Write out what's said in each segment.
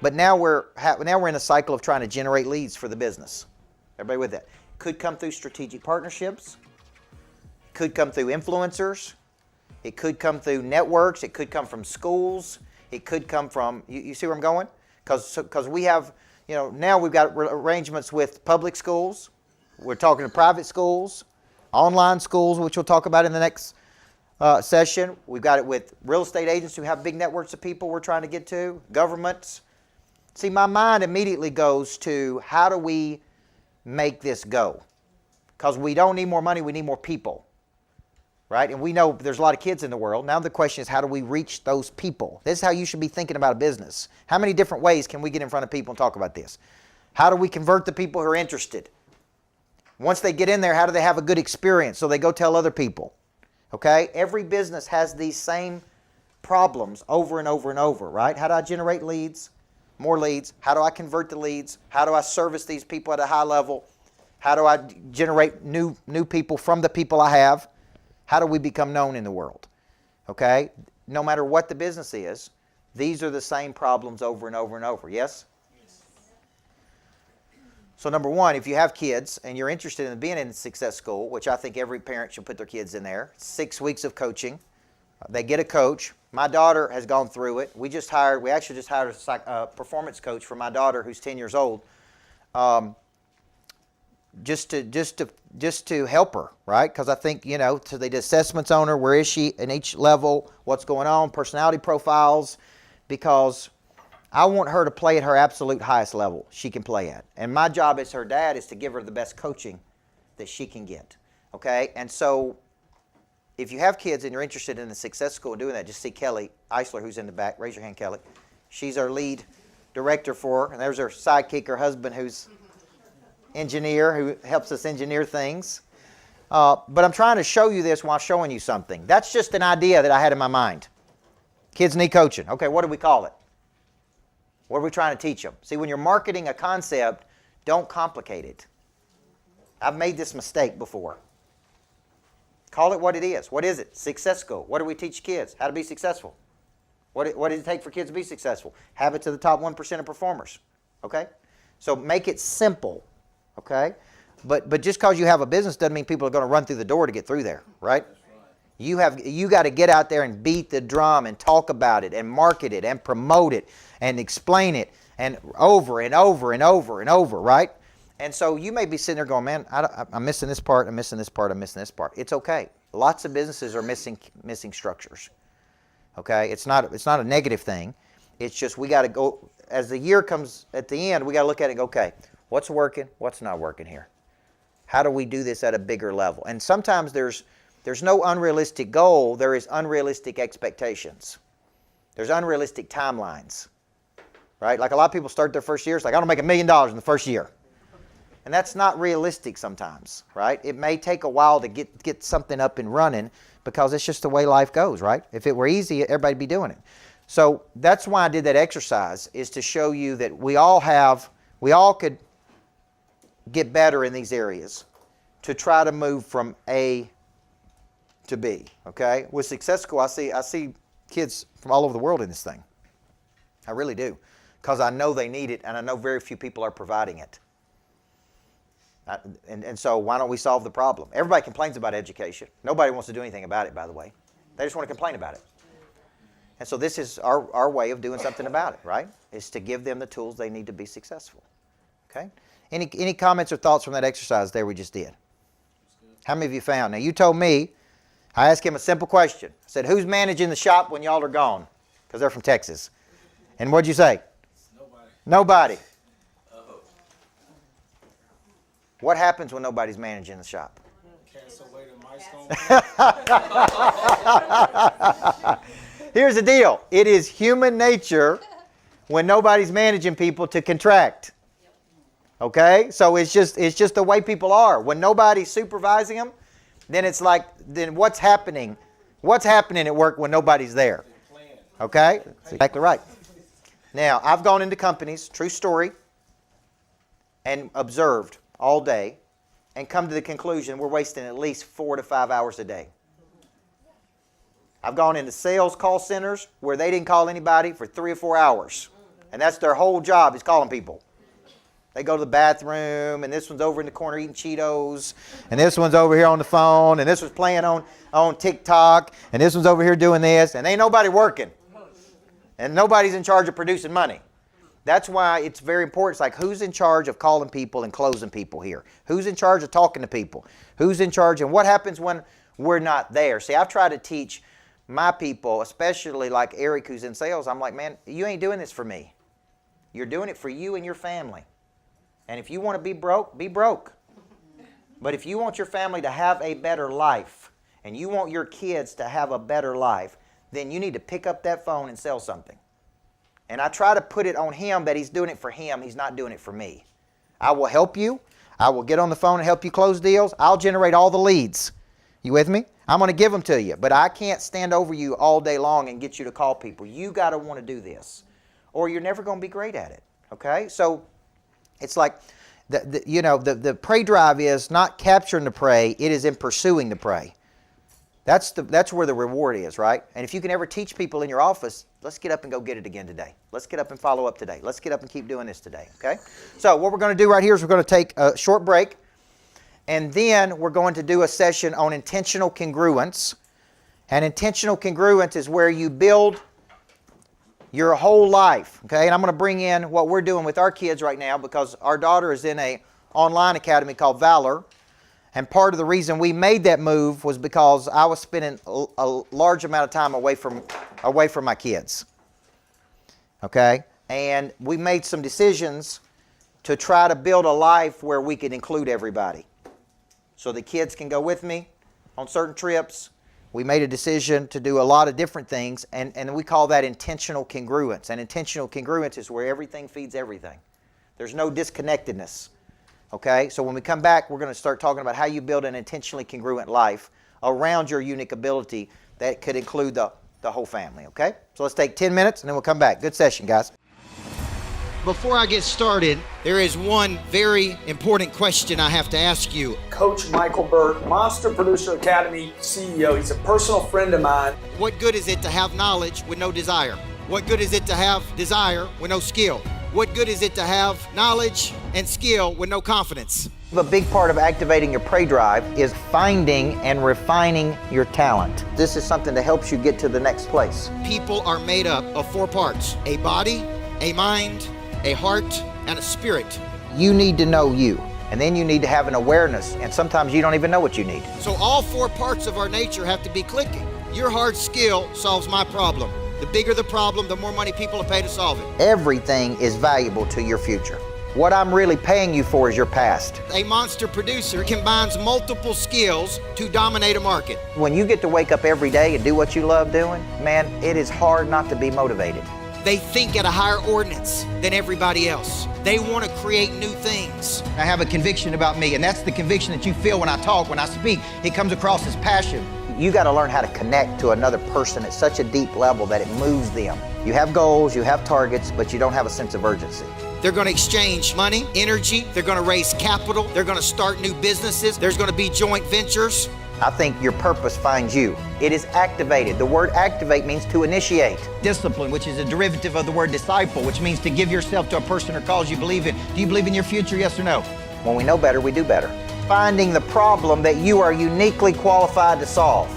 But now we're in a cycle of trying to generate leads for the business. Everybody with that? Could come through strategic partnerships. Could come through influencers. It could come through networks. It could come from schools. It could come from, you see where I'm going? Because we have, now we've got arrangements with public schools. We're talking to private schools, online schools, which we'll talk about in the next session. We've got it with real estate agents who have big networks of people we're trying to get to, governments. See, my mind immediately goes to how do we make this go? Because we don't need more money, we need more people. Right? And we know there's a lot of kids in the world. Now the question is, how do we reach those people? This is how you should be thinking about a business. How many different ways can we get in front of people and talk about this? How do we convert the people who are interested? Once they get in there, how do they have a good experience so they go tell other people? Okay? Every business has these same problems over and over and over, right? How do I generate leads? More leads. How do I convert the leads? How do I service these people at a high level? How do I generate new people from the people I have? How do we become known in the world? Okay? No matter what the business is, these are the same problems over and over and over. Yes? So number one, if you have kids and you're interested in being in Success School, which I think every parent should put their kids in there, 6 weeks of coaching. They get a coach. My daughter has gone through it. We actually just hired a performance coach for my daughter who's 10 years old. Just to help her, right? Because I think, to the assessments on her, where is she in each level, what's going on, personality profiles, because I want her to play at her absolute highest level she can play at. And my job as her dad is to give her the best coaching that she can get, okay? And so if you have kids and you're interested in the Success School and doing that, just see Kelly Eisler, who's in the back. Raise your hand, Kelly. She's our lead director for her, and there's her sidekick, her husband, who's engineer, who helps us engineer things. But I'm trying to show you this while showing you something. That's just an idea that I had in my mind. Kids need coaching. Okay, what do we call it? What are we trying to teach them? See, when you're marketing a concept, don't complicate it. I've made this mistake before. Call it what it is. What is it? Success School. What do we teach kids? How to be successful. What does it take for kids to be successful? Have it to the top 1% of performers. Okay? So make it simple. Okay? But just because you have a business doesn't mean people are going to run through the door to get through there, right? You got to get out there and beat the drum and talk about it and market it and promote it and explain it and over and over and over and over, right? And so you may be sitting there going, man, I'm missing this part, I'm missing this part, I'm missing this part. It's okay. Lots of businesses are missing structures. Okay? It's not a negative thing. It's just we got to go, as the year comes at the end, we got to look at it and go, okay, what's working, what's not working here? How do we do this at a bigger level? And sometimes there's no unrealistic goal, there is unrealistic expectations. There's unrealistic timelines, right? Like a lot of people start their first year, it's like, I don't make $1 million in the first year. And that's not realistic sometimes, right? It may take a while to get something up and running because it's just the way life goes, right? If it were easy, everybody'd be doing it. So that's why I did that exercise, is to show you that we all could get better in these areas to try to move from A to B, okay? With Success School, I see kids from all over the world in this thing. I really do, because I know they need it, and I know very few people are providing it. And so why don't we solve the problem? Everybody complains about education. Nobody wants to do anything about it, by the way. They just want to complain about it. And so this is our way of doing something about it, right? Is to give them the tools they need to be successful, okay? Any comments or thoughts from that exercise there we just did? How many of you found? Now, you told me, I asked him a simple question. I said, who's managing the shop when y'all are gone? Because they're from Texas. And what'd you say? Nobody. Uh-oh. What happens when nobody's managing the shop? Here's the deal. It is human nature when nobody's managing people to contract. Okay? So it's just the way people are. When nobody's supervising them, then it's like, then what's happening? What's happening at work when nobody's there? Okay? That's exactly right. Now, I've gone into companies, true story, and observed all day and come to the conclusion we're wasting at least 4 to 5 hours a day. I've gone into sales call centers where they didn't call anybody for 3 or 4 hours. And that's their whole job, is calling people. They go to the bathroom, and this one's over in the corner eating Cheetos, and this one's over here on the phone, and this one's playing on TikTok, and this one's over here doing this, and ain't nobody working. And nobody's in charge of producing money. That's why it's very important. It's like, who's in charge of calling people and closing people here? Who's in charge of talking to people? Who's in charge, and what happens when we're not there? See, I've tried to teach my people, especially like Eric who's in sales, I'm like, man, you ain't doing this for me. You're doing it for you and your family. And if you want to be broke, be broke. But if you want your family to have a better life, and you want your kids to have a better life, then you need to pick up that phone and sell something. And I try to put it on him that he's doing it for him. He's not doing it for me. I will help you. I will get on the phone and help you close deals. I'll generate all the leads. You with me? I'm going to give them to you. But I can't stand over you all day long and get you to call people. You got to want to do this, or you're never going to be great at it. Okay? So it's like, the prey drive is not capturing the prey. It is in pursuing the prey. That's where the reward is, right? And if you can ever teach people in your office, let's get up and go get it again today. Let's get up and follow up today. Let's get up and keep doing this today, okay? So what we're going to do right here is we're going to take a short break, and then we're going to do a session on intentional congruence. And intentional congruence is where you build your whole life, okay? And I'm going to bring in what we're doing with our kids right now, because our daughter is in a online academy called Valor. And part of the reason we made that move was because I was spending a large amount of time away from my kids. Okay? And we made some decisions to try to build a life where we could include everybody. So the kids can go with me on certain trips. We made a decision to do a lot of different things, and we call that intentional congruence. And intentional congruence is where everything feeds everything. There's no disconnectedness. Okay, so when we come back, we're going to start talking about how you build an intentionally congruent life around your unique ability that could include the whole family, okay? So let's take 10 minutes, and then we'll come back. Good session, guys. Before I get started, there is one very important question I have to ask you. Coach Micheal Burt, Monster Producer Academy CEO. He's a personal friend of mine. What good is it to have knowledge with no desire? What good is it to have desire with no skill? What good is it to have knowledge and skill with no confidence? A big part of activating your prey drive is finding and refining your talent. This is something that helps you get to the next place. People are made up of 4 parts: a body, a mind, a heart, and a spirit. You need to know you, and then you need to have an awareness, and sometimes you don't even know what you need. So all 4 parts of our nature have to be clicking. Your hard skill solves my problem. The bigger the problem, the more money people will pay to solve it. Everything is valuable to your future. What I'm really paying you for is your past. A monster producer combines multiple skills to dominate a market. When you get to wake up every day and do what you love doing, man, it is hard not to be motivated. They think at a higher ordinance than everybody else. They want to create new things. I have a conviction about me, and that's the conviction that you feel when I talk, when I speak. It comes across as passion. You got to learn how to connect to another person at such a deep level that it moves them. You have goals, you have targets, but you don't have a sense of urgency. They're going to exchange money, energy, they're going to raise capital, they're going to start new businesses, there's going to be joint ventures. I think your purpose finds you. It is activated. The word activate means to initiate. Discipline, which is a derivative of the word disciple, which means to give yourself to a person or cause you believe in. Do you believe in your future, yes or no? When we know better, we do better. Finding the problem that you are uniquely qualified to solve,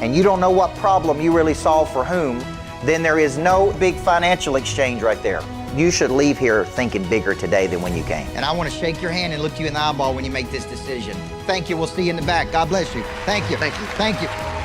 and you don't know what problem you really solve for whom, then there is no big financial exchange right there. You should leave here thinking bigger today than when you came. And I want to shake your hand and look you in the eyeball when you make this decision. Thank you. We'll see you in the back. God bless you. Thank you. Thank you. Thank you.